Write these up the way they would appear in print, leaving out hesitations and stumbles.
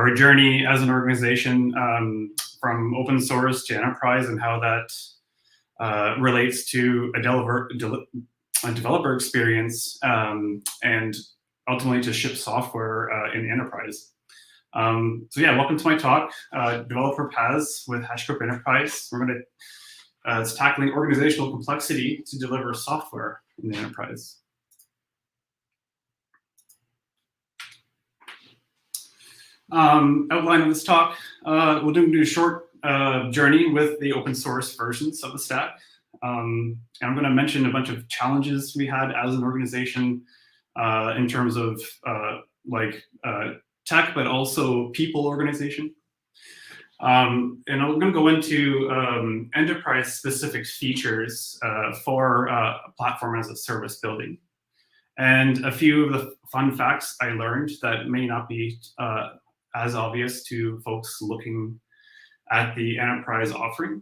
our journey as an organization from open source to enterprise and how that relates to a developer experience and ultimately to ship software in the enterprise. So yeah, welcome to my talk, Developer PaaS with HashiCorp Enterprise. We're going to it's tackling organizational complexity to deliver software in the enterprise. Outline of this talk, we'll do a short journey with the open source versions of the stack. And I'm going to mention a bunch of challenges we had as an organization in terms of tech, but also people organization. And I'm going to go into enterprise-specific features for platform as a service building. And a few of the fun facts I learned that may not be as obvious to folks looking at the enterprise offering.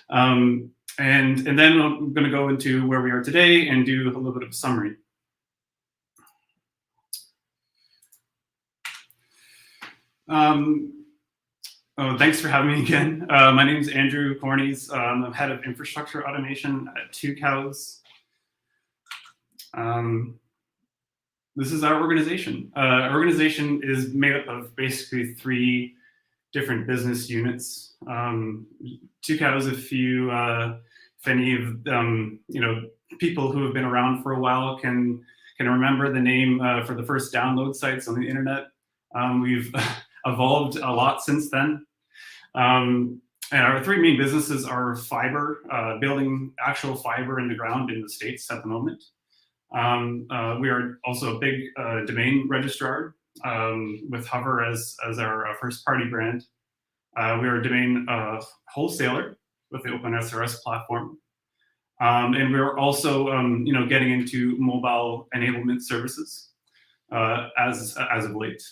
And then I'm going to go into where we are today and do a little bit of a summary. Thanks for having me again. My name is Andrew Cornies. I'm head of infrastructure automation at 2Cows. This is our organization. Our organization is made up of basically 3 different business units. 2Cows, if any of people who have been around for a while can remember the name for the first download sites on the internet. We've evolved a lot since then. And our 3 main businesses are fiber, building actual fiber in the ground in the States at the moment. We are also a big domain registrar with Hover as our first party brand. We are a domain wholesaler with the OpenSRS platform. And we're also getting into mobile enablement services as of late.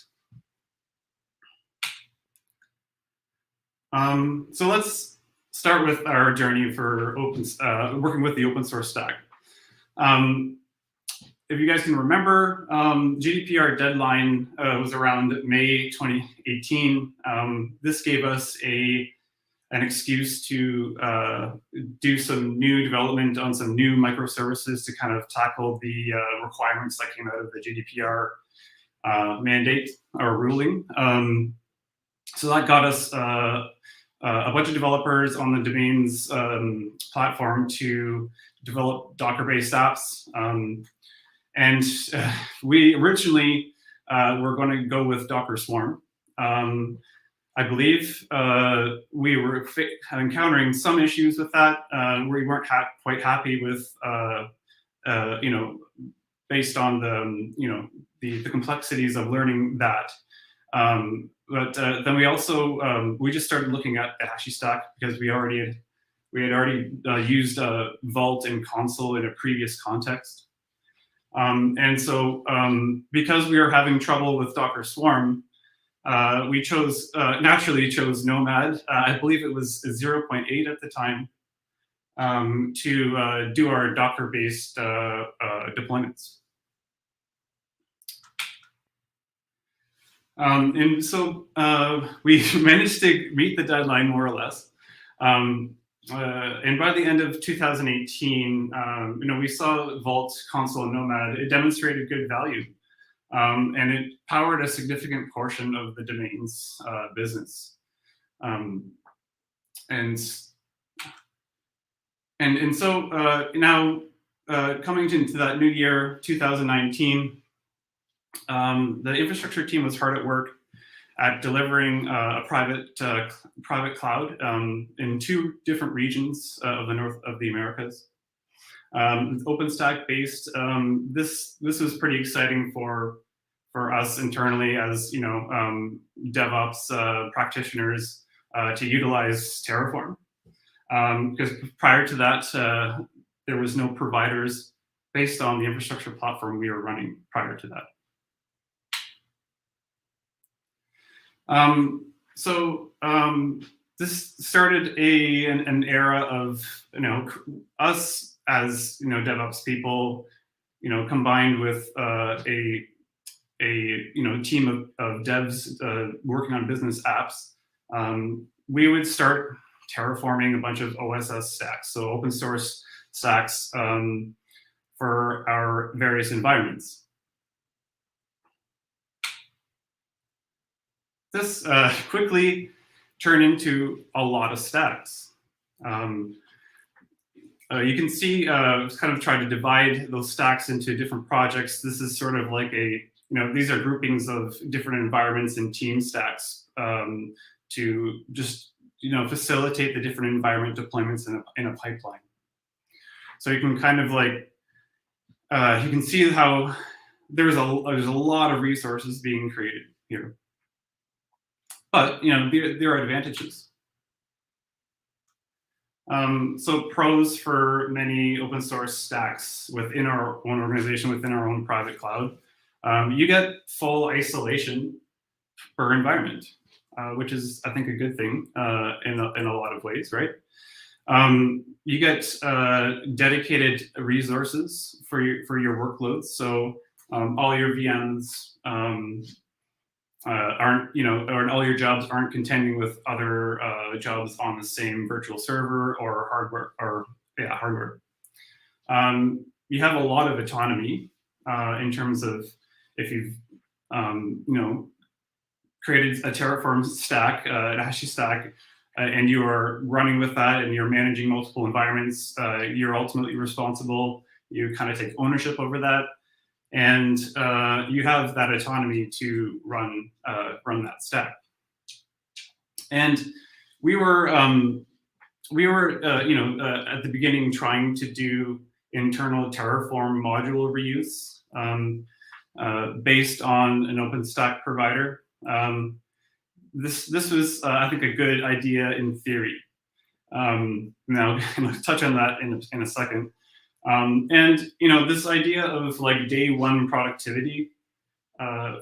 So let's start with our journey for working with the open source stack. If you guys can remember, GDPR deadline was around May 2018. This gave us an excuse to do some new development on some new microservices to kind of tackle the requirements that came out of the GDPR mandate or ruling. So that got us a bunch of developers on the domains platform to develop Docker-based apps. And we originally were going to go with Docker Swarm. I believe we were encountering some issues with that. We weren't quite happy with, based on the complexities of learning that. But then we also we just started looking at the HashiStack because we had already used Vault and Consul in a previous context. And so because we were having trouble with Docker Swarm, we naturally chose Nomad. I believe it was 0.8 at the time to do our Docker-based deployments. And so we managed to meet the deadline more or less. And by the end of 2018, we saw Vault, Consul, and Nomad. It demonstrated good value, and it powered a significant portion of the domains business. And so now coming into that new year, 2019, the infrastructure team was hard at work at delivering a private cloud in 2 different regions of the north of the Americas. OpenStack based. This was pretty exciting for us internally as DevOps practitioners to utilize Terraform, because prior to that there was no providers based on the infrastructure platform we were running prior to that. This started an era of us as DevOps people, combined with a team of devs working on business apps, we would start terraforming a bunch of OSS stacks, so open source stacks for our various environments. This quickly turned into a lot of stacks. You can see, kind of try to divide those stacks into different projects. This is sort of like these are groupings of different environments and team stacks to just, facilitate the different environment deployments in a pipeline. So you can kind of like, you can see how there's a lot of resources being created here. But, there are advantages. So pros for many open source stacks within our own organization, within our own private cloud, you get full isolation per environment, which is, I think, a good thing in a lot of ways, right? You get dedicated resources for your workloads. So all your VMs aren't, or all your jobs aren't contending with other jobs on the same virtual server or hardware. You have a lot of autonomy in terms of if you've, created a Terraform stack, a Hashi stack, and you are running with that and you're managing multiple environments, you're ultimately responsible. You kind of take ownership over that. And you have that autonomy to run that stack. And we were at the beginning trying to do internal Terraform module reuse based on an OpenStack provider. This was, I think, a good idea in theory. Now, I'll touch on that in a second. And this idea of like day one productivity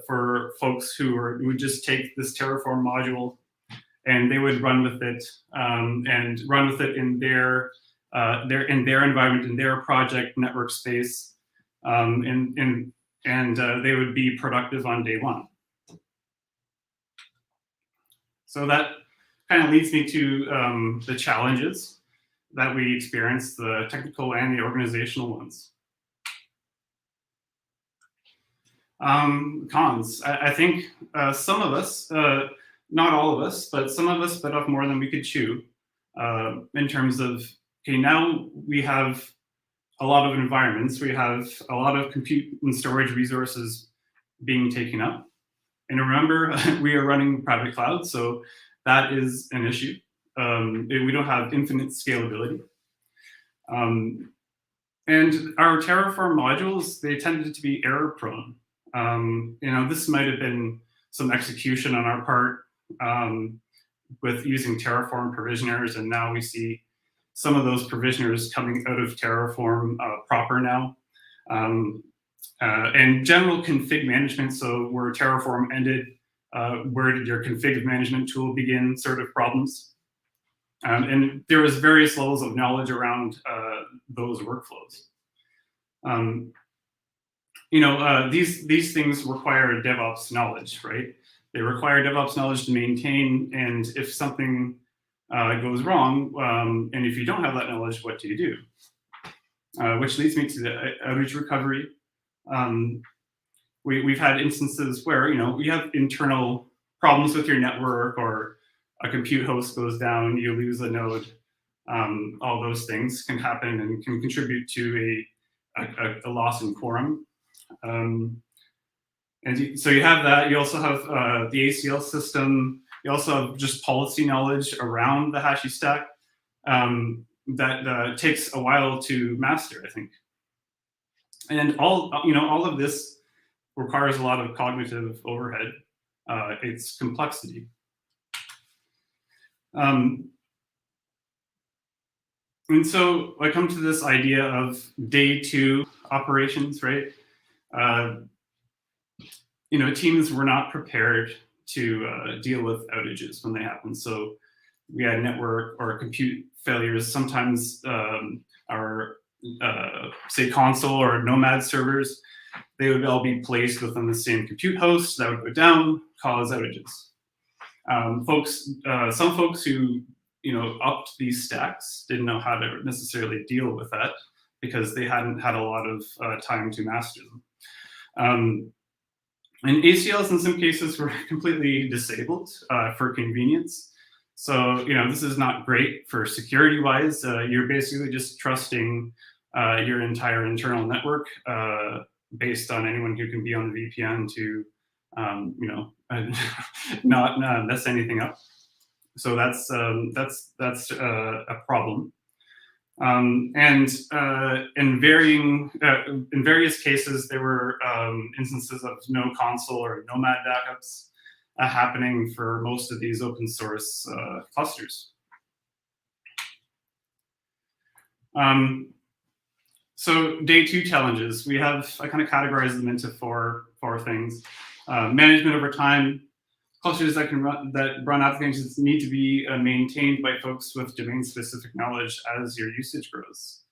for folks who would just take this Terraform module and they would run with it and run with it in their environment, in their project network space, and they would be productive on day one. So that kind of leads me to the challenges that we experience, the technical and the organizational ones. Cons. I think some of us, not all of us, but some of us bit off more than we could chew in terms of, okay, now we have a lot of environments, we have a lot of compute and storage resources being taken up. And remember, we are running private cloud, so that is an issue. We don't have infinite scalability. And our Terraform modules, they tended to be error prone. This might have been some execution on our part with using Terraform provisioners, and now we see some of those provisioners coming out of Terraform proper now. And general config management, so where Terraform ended, where did your config management tool begin sort of problems. And there was various levels of knowledge around those workflows. These things require DevOps knowledge, right? They require DevOps knowledge to maintain, and if something goes wrong, and if you don't have that knowledge, what do you do? Which leads me to the outage recovery. We've had instances where you have internal problems with your network, or a compute host goes down, you lose a node. All those things can happen and can contribute to a loss in quorum. So you have that. You also have the ACL system. You also have just policy knowledge around the Hashi stack that takes a while to master, I think. And all of this requires a lot of cognitive overhead. It's complexity. And so I come to this idea of day two operations, right? Teams were not prepared to deal with outages when they happen. So we had network or compute failures. Sometimes our, say, Consul or Nomad servers they would all be placed within the same compute host. That would go down, cause outages. Some folks who upped these stacks didn't know how to necessarily deal with that because they hadn't had a lot of time to master them. And ACLs in some cases were completely disabled for convenience. So this is not great for security-wise. You're basically just trusting your entire internal network based on anyone who can be on the VPN to not mess anything up. So that's a problem. And in various cases, there were instances of no Consul or Nomad backups happening for most of these open source clusters. So day 2 challenges, I kind of categorize them into four things. Management over time. Clusters that run applications need to be maintained by folks with domain-specific knowledge as your usage grows.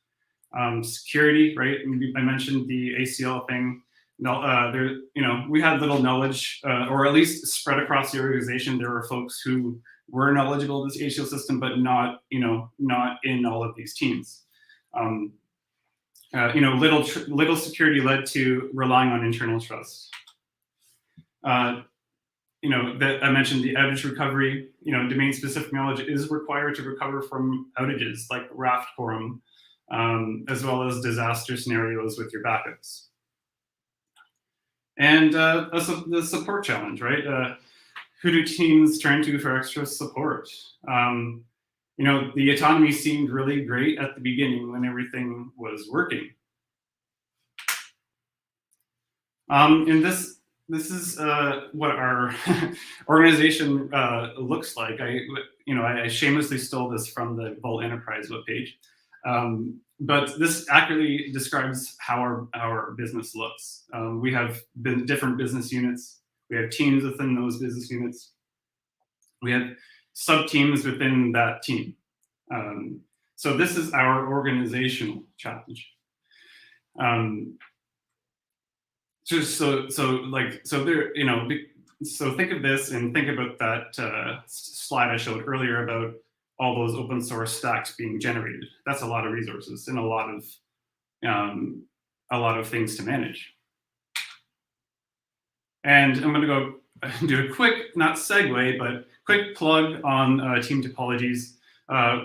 Security, right? I mentioned the ACL thing. We had little knowledge, or at least spread across the organization. There were folks who were knowledgeable of this ACL system, but not in all of these teams. Little security led to relying on internal trust. That I mentioned the outage recovery, domain-specific knowledge is required to recover from outages like raft quorum, as well as disaster scenarios with your backups. And the support challenge, right? Who do teams turn to for extra support? The autonomy seemed really great at the beginning when everything was working. And this is what our organization looks like. I shamelessly stole this from the Vault Enterprise webpage, but this accurately describes how our business looks. We have different business units. We have teams within those business units. We have sub-teams within that team. So this is our organizational challenge. So think of this and think about that slide I showed earlier about all those open source stacks being generated. That's a lot of resources and a lot of things to manage. And I'm going to go do a quick, not segue, but quick plug on Team Topologies.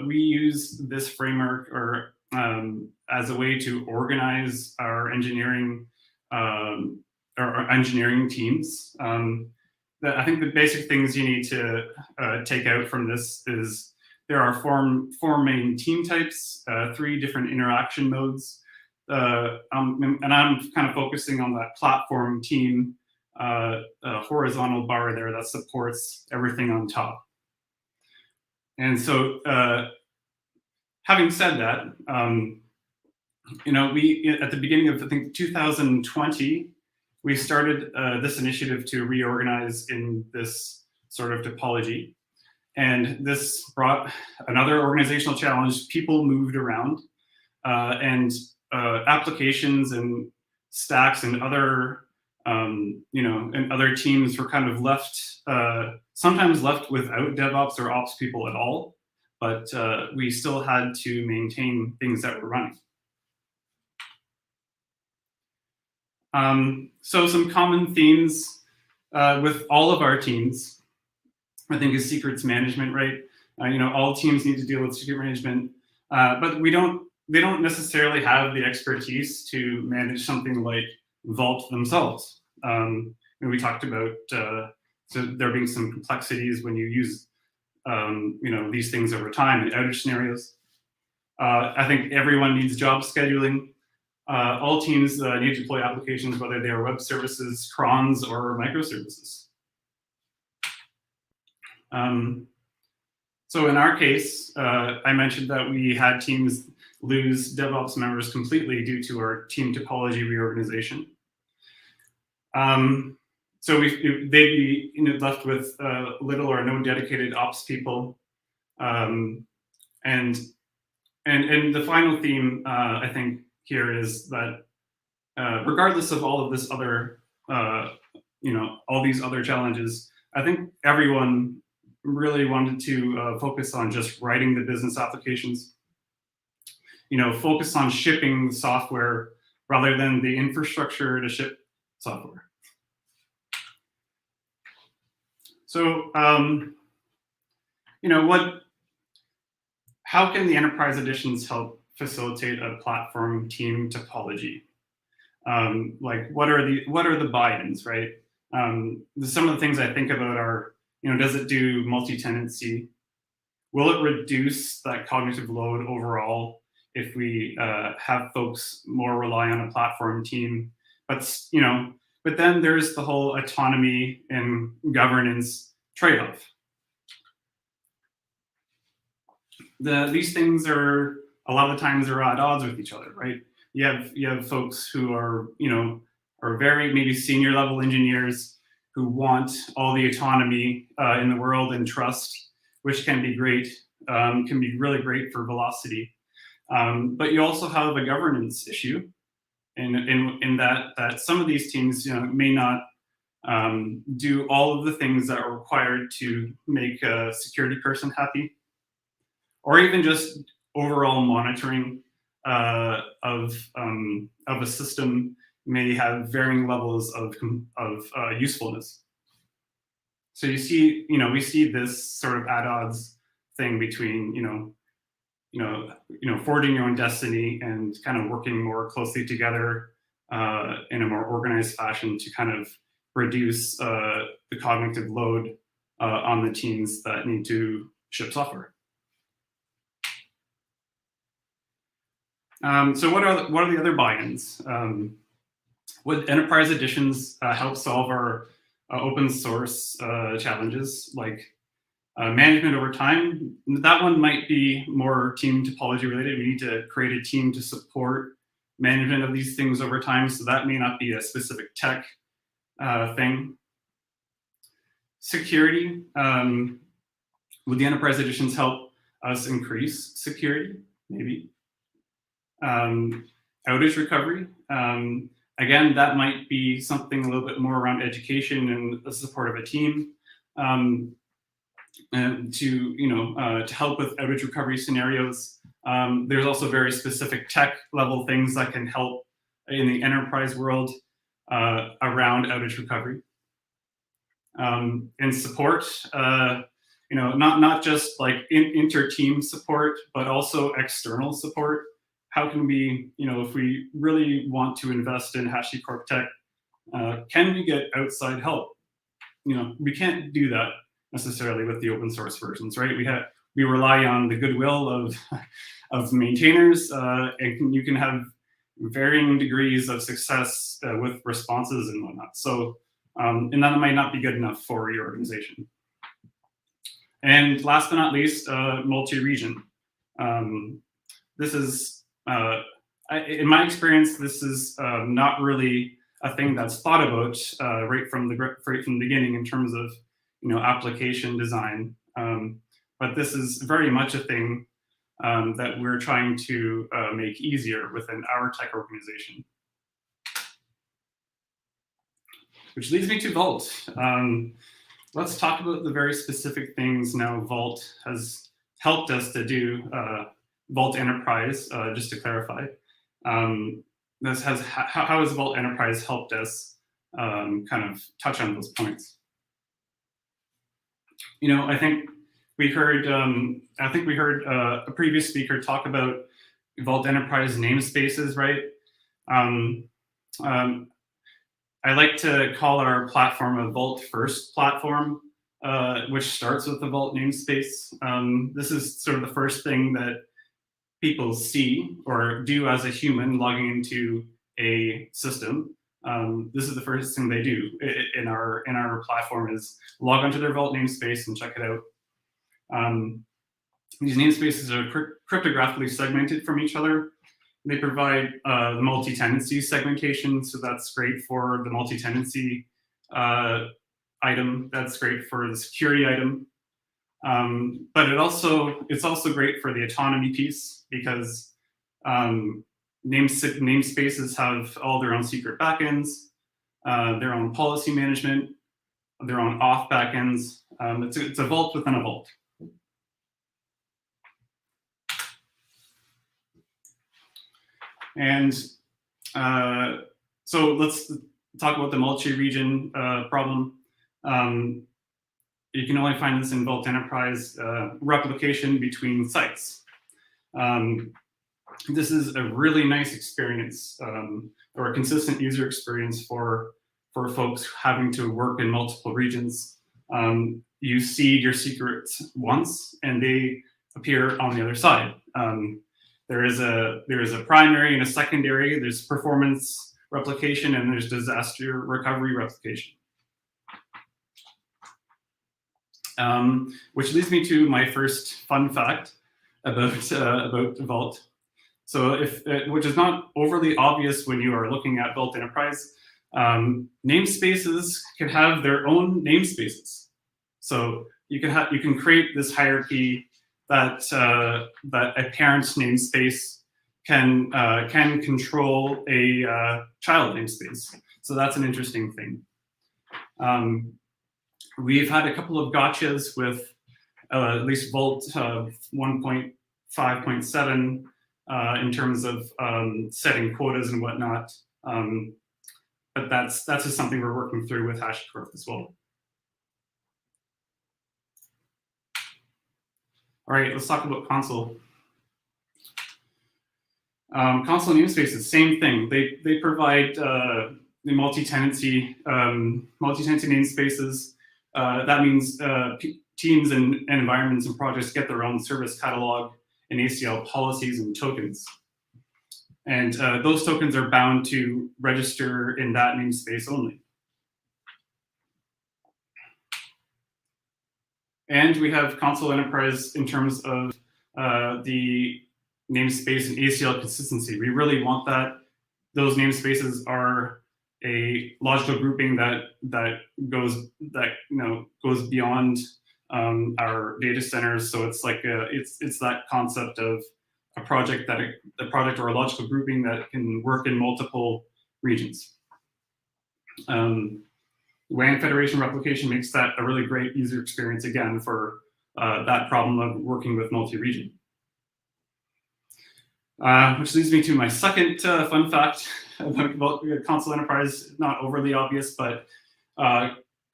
We use this framework as a way to organize our engineering teams. I think the basic things you need to take out from this is there are four main team types, 3 different interaction modes, and I'm kind of focusing on that platform team horizontal bar there that supports everything on top. And so, having said that, we at the beginning of I think 2020, we started this initiative to reorganize in this sort of topology, and this brought another organizational challenge. People moved around, and applications and stacks and other and other teams were kind of left, sometimes left without DevOps or Ops people at all, but we still had to maintain things that were running. So some common themes with all of our teams, I think, is secrets management, right? All teams need to deal with secret management, but they don't necessarily have the expertise to manage something like Vault themselves. We talked about so there being some complexities when you use these things over time in outage scenarios. I think everyone needs job scheduling. All teams need to deploy applications, whether they are web services, crons, or microservices. So in our case, I mentioned that we had teams lose DevOps members completely due to our team topology reorganization. So they'd be left with little or no dedicated ops people. And the final theme, I think, here is that regardless of all of this other, all these other challenges, I think everyone really wanted to focus on just writing the business applications, focus on shipping the software rather than the infrastructure to ship software. So, how can the enterprise editions help facilitate a platform team topology? What are the buy-ins, right? Some of the things I think about are, does it do multi-tenancy? Will it reduce that cognitive load overall if we have folks more rely on a platform team? But then there's the whole autonomy and governance trade-off. These things are a lot of the times they're at odds with each other, right? You have folks who are very maybe senior level engineers who want all the autonomy in the world and trust, which can be great, can be really great for velocity. But you also have a governance issue, in that some of these teams may not do all of the things that are required to make a security person happy, or even just overall monitoring of a system may have varying levels of usefulness. So we see this sort of at odds thing between forging your own destiny and kind of working more closely together in a more organized fashion to kind of reduce the cognitive load on the teams that need to ship software. So what are the other buy-ins? Would enterprise editions help solve our open source challenges, like management over time? That one might be more team topology related. We need to create a team to support management of these things over time, so that may not be a specific tech thing. Security, would the enterprise editions help us increase security? Maybe. Outage recovery. Again, that might be something a little bit more around education and the support of a team, and to help with outage recovery scenarios. There's also very specific tech level things that can help in the enterprise world around outage recovery. And support, not just like inter-team support, but also external support. How can we, if we really want to invest in HashiCorp tech, can we get outside help? We can't do that necessarily with the open source versions, right? We rely on the goodwill of maintainers, and you can have varying degrees of success with responses and whatnot. So, and that might not be good enough for your organization. And last but not least, multi-region. This is, in my experience, this is not really a thing that's thought about right from the beginning in terms of application design. But this is very much a thing that we're trying to make easier within our tech organization. Which leads me to Vault. Let's talk about the very specific things now Vault has helped us to do. Vault Enterprise, just to clarify. How has Vault Enterprise helped us kind of touch on those points? I think we heard a previous speaker talk about Vault Enterprise namespaces, right? I like to call our platform a Vault first platform, which starts with the Vault namespace. This is sort of the first thing that people see or do as a human logging into a system. This is the first thing they do in our platform is log onto their Vault namespace and check it out. These namespaces are cryptographically segmented from each other. They provide the multi-tenancy segmentation, so that's great for the multi-tenancy item. That's great for the security item. But it's also great for the autonomy piece because namespaces have all their own secret backends, their own policy management, their own auth backends. It's a vault within a vault. And so let's talk about the multi-region problem. You can only find this in Vault Enterprise replication between sites. This is a really nice experience, or a consistent user experience for folks having to work in multiple regions. You seed your secrets once, and they appear on the other side. There is a primary and a secondary. There's performance replication, and there's disaster recovery replication. Which leads me to my first fun fact about Vault. So which is not overly obvious when you are looking at Vault Enterprise, namespaces can have their own namespaces. So you can create this hierarchy that a parent namespace can control a child namespace. So that's an interesting thing. We've had a couple of gotchas with at least Vault 1.5.7 in terms of setting quotas and whatnot. But that's just something we're working through with HashiCorp as well. All right, let's talk about Consul. Consul namespaces, same thing. They provide the multi-tenancy namespaces. That means teams and environments and projects get their own service catalog and ACL policies and tokens. And those tokens are bound to register in that namespace only. And we have Consul Enterprise in terms of the namespace and ACL consistency. We really want that. Those namespaces are a logical grouping that goes beyond our data centers. So it's like it's that concept of a project or a logical grouping that can work in multiple regions. WAN federation replication makes that a really great user experience again for that problem of working with multi-region. Which leads me to my second fun fact about Consul Enterprise, not overly obvious, but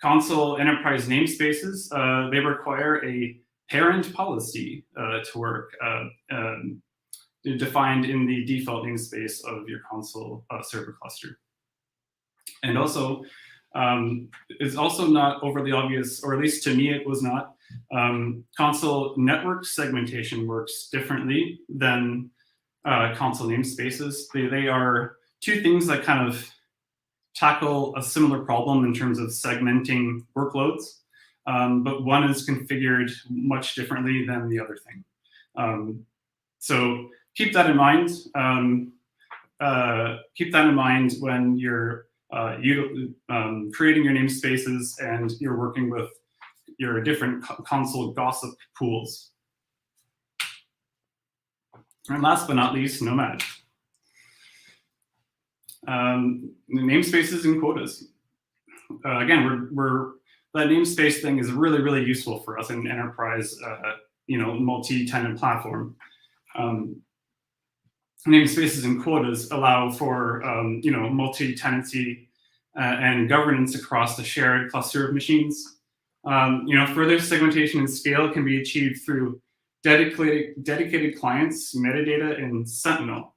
Consul Enterprise namespaces, they require a parent policy to work, defined in the default namespace of your Consul server cluster. And also, it's also not overly obvious, or at least to me it was not, Consul network segmentation works differently than Consul namespaces. They are two things that kind of tackle a similar problem in terms of segmenting workloads, but one is configured much differently than the other thing. So keep that in mind. Keep that in mind when you're creating your namespaces and you're working with your different Consul gossip pools. And last but not least, Nomad. Namespaces and quotas. Again, that namespace thing is really, really useful for us in enterprise, multi-tenant platform. Namespaces and quotas allow for multi-tenancy and governance across the shared cluster of machines. Further segmentation and scale can be achieved through dedicated clients, metadata, and Sentinel.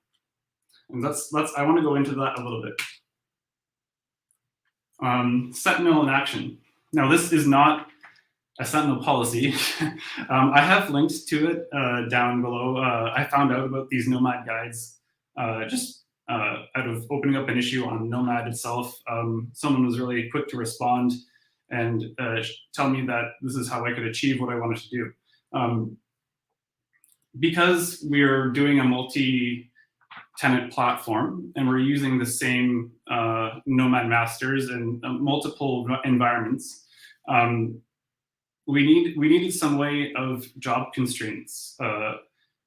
And I want to go into that a little bit. Sentinel in action. Now, this is not a Sentinel policy. I have links to it down below. I found out about these Nomad guides just out of opening up an issue on Nomad itself. Someone was really quick to respond and tell me that this is how I could achieve what I wanted to do. Because we're doing a multi-tenant platform and we're using the same Nomad masters and multiple environments, we needed some way of job constraints.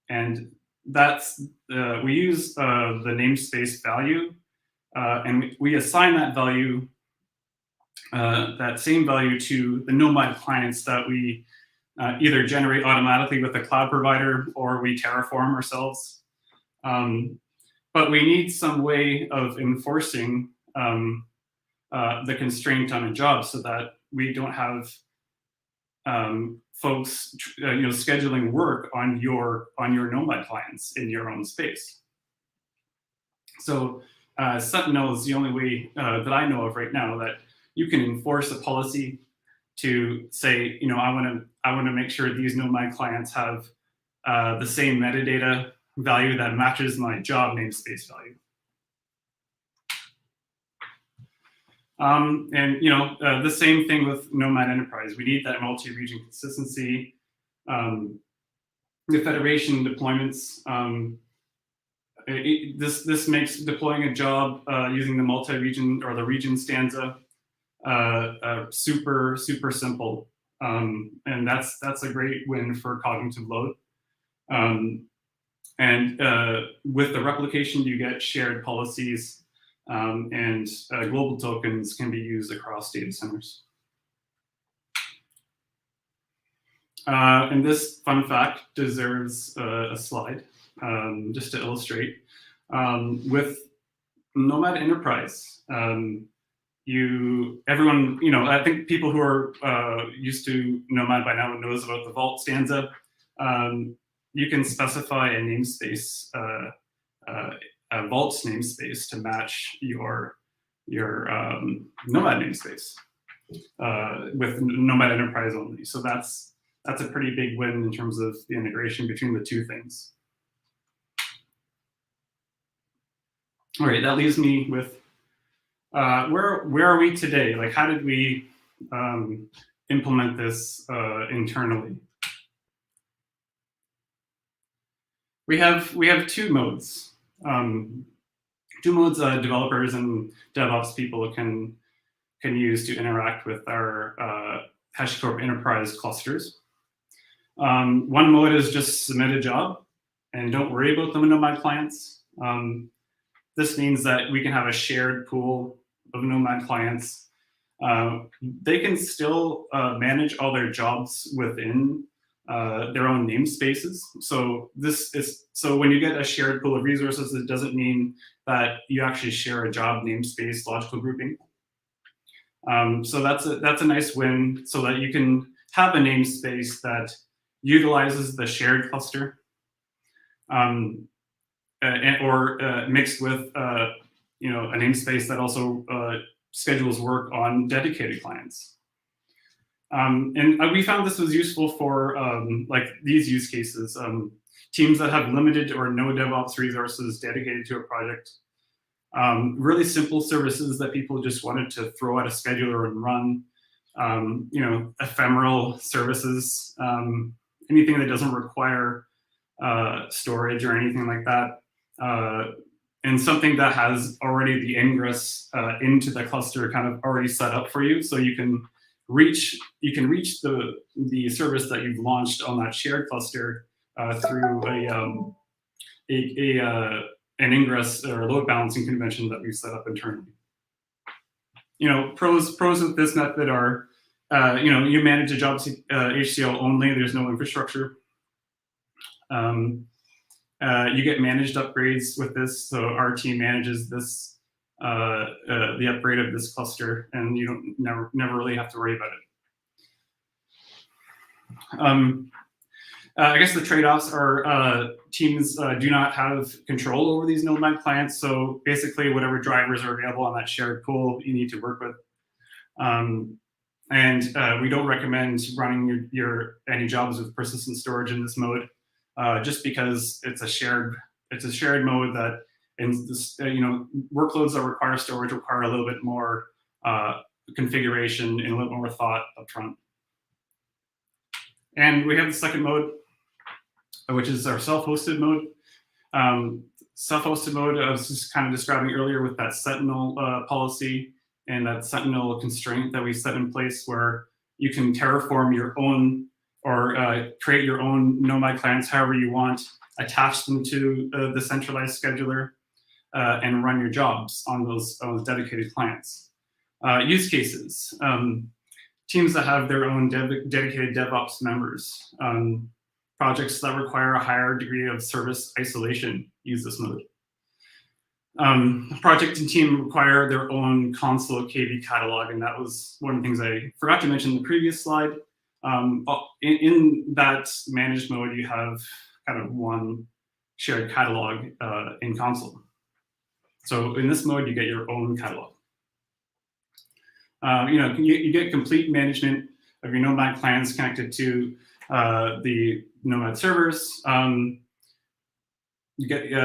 And we use the namespace value, and we assign that value, that same value, to the Nomad clients that we either generate automatically with a cloud provider or we Terraform ourselves. But we need some way of enforcing the constraint on a job so that we don't have folks scheduling work on your Nomad clients in your own space. So Sentinel is the only way that I know of right now that you can enforce a policy to say, I want to make sure these Nomad clients have the same metadata value that matches my job namespace value. And the same thing with Nomad Enterprise. We need that multi-region consistency. The federation deployments. This makes deploying a job using the multi-region or the region stanza super simple, and that's a great win for cognitive load. And with the replication, you get shared policies, and global tokens can be used across data centers. And this fun fact deserves a slide, just to illustrate. With Nomad Enterprise, everyone, I think people who are used to Nomad by now knows about the vault stanza. You can specify a namespace, a vault's namespace to match your Nomad namespace with Nomad Enterprise only. So that's a pretty big win in terms of the integration between the two things. All right, that leaves me with where are we today? Like, how did we implement this internally? We have two modes. Developers and DevOps people can use to interact with our HashiCorp Enterprise clusters. One mode is just submit a job and don't worry about the Nomad clients. This means that we can have a shared pool of Nomad clients. They can still manage all their jobs within their own namespaces. So when you get a shared pool of resources, it doesn't mean that you actually share a job namespace logical grouping. So that's a nice win, so that you can have a namespace that utilizes the shared cluster, or mixed with a namespace that also schedules work on dedicated clients. And we found this was useful for like these use cases, teams that have limited or no DevOps resources dedicated to a project, really simple services that people just wanted to throw at a scheduler and run, ephemeral services, anything that doesn't require storage or anything like that, and something that has already the ingress into the cluster kind of already set up for you, so you can reach the service that you've launched on that shared cluster through an ingress or load balancing convention that we've set up internally. Pros with this method are, you manage a job HCL only. There's no infrastructure. You get managed upgrades with this. So our team manages this, the upgrade of this cluster, and you don't never really have to worry about it. I guess the trade-offs are teams do not have control over these Nomad clients. So basically, whatever drivers are available on that shared pool, you need to work with. And we don't recommend running any jobs with persistent storage in this mode, just because it's a shared mode that, workloads that require storage require a little bit more configuration and a little more thought up front. And we have the second mode, which is our self-hosted mode. Self-hosted mode, I was just kind of describing earlier with that Sentinel policy and that Sentinel constraint that we set in place, where you can Terraform your own or create your own Nomad clients however you want, attach them to the centralized scheduler, and run your jobs on those dedicated clients. Use cases. Teams that have their own dedicated DevOps members. Projects that require a higher degree of service isolation use this mode. Project and team require their own Consul KV catalog, and that was one of the things I forgot to mention in the previous slide. In that managed mode, you have kind of one shared catalog in Consul. So in this mode, you get your own catalog. You get complete management of your Nomad clients connected to the Nomad servers. You get your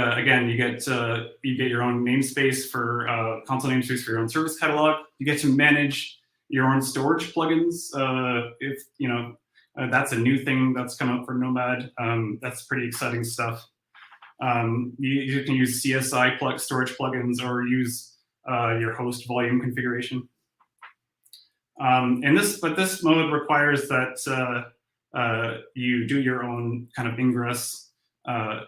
own namespace for Consul namespace for your own service catalog. You get to manage your own storage plugins. If that's a new thing that's come up for Nomad. That's pretty exciting stuff. You can use CSI storage plugins or use your host volume configuration. But this mode requires that you do your own kind of ingress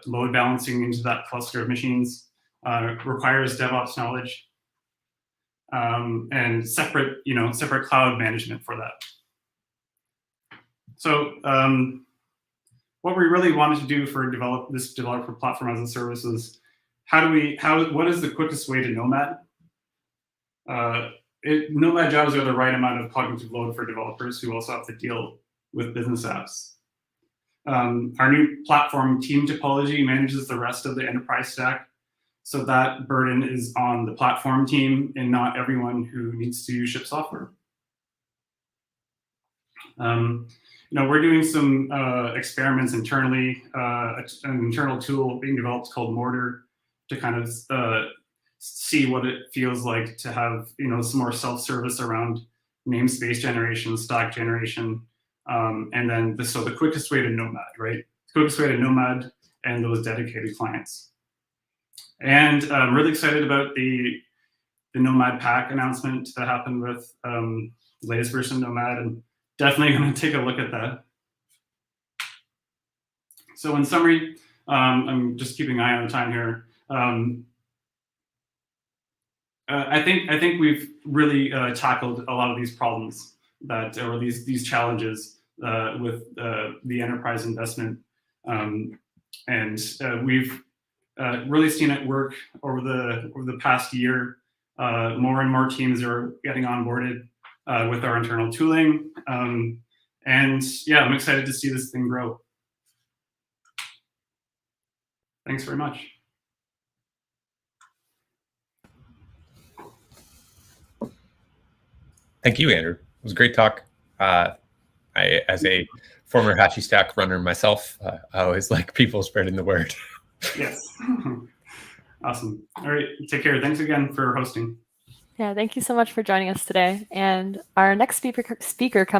load balancing into that cluster of machines. Requires DevOps knowledge and separate cloud management for that. So what we really wanted to do for this developer platform as a service is what is the quickest way to Nomad? Nomad jobs are the right amount of cognitive load for developers who also have to deal with business apps. Our new platform team topology manages the rest of the enterprise stack. So that burden is on the platform team and not everyone who needs to ship software. We're doing some experiments internally. An internal tool being developed called Mortar to kind of see what it feels like to have some more self-service around namespace generation, stack generation, and then the quickest way to Nomad, right? The quickest way to Nomad and those dedicated clients. And I'm really excited about the Nomad Pack announcement that happened with the latest version of Nomad, and definitely going to take a look at that. So in summary, I'm just keeping an eye on the time here. I think we've really tackled a lot of these problems or these challenges with the enterprise investment, and we've really seen it work over the past year. More and more teams are getting onboarded with our internal tooling, and yeah, I'm excited to see this thing grow. Thanks very much. Thank you, Andrew. It was a great talk. As a former HashiStack runner myself, I always like people spreading the word. Yes. Awesome. All right. Take care. Thanks again for hosting. Yeah, thank you so much for joining us today. And our next speaker comes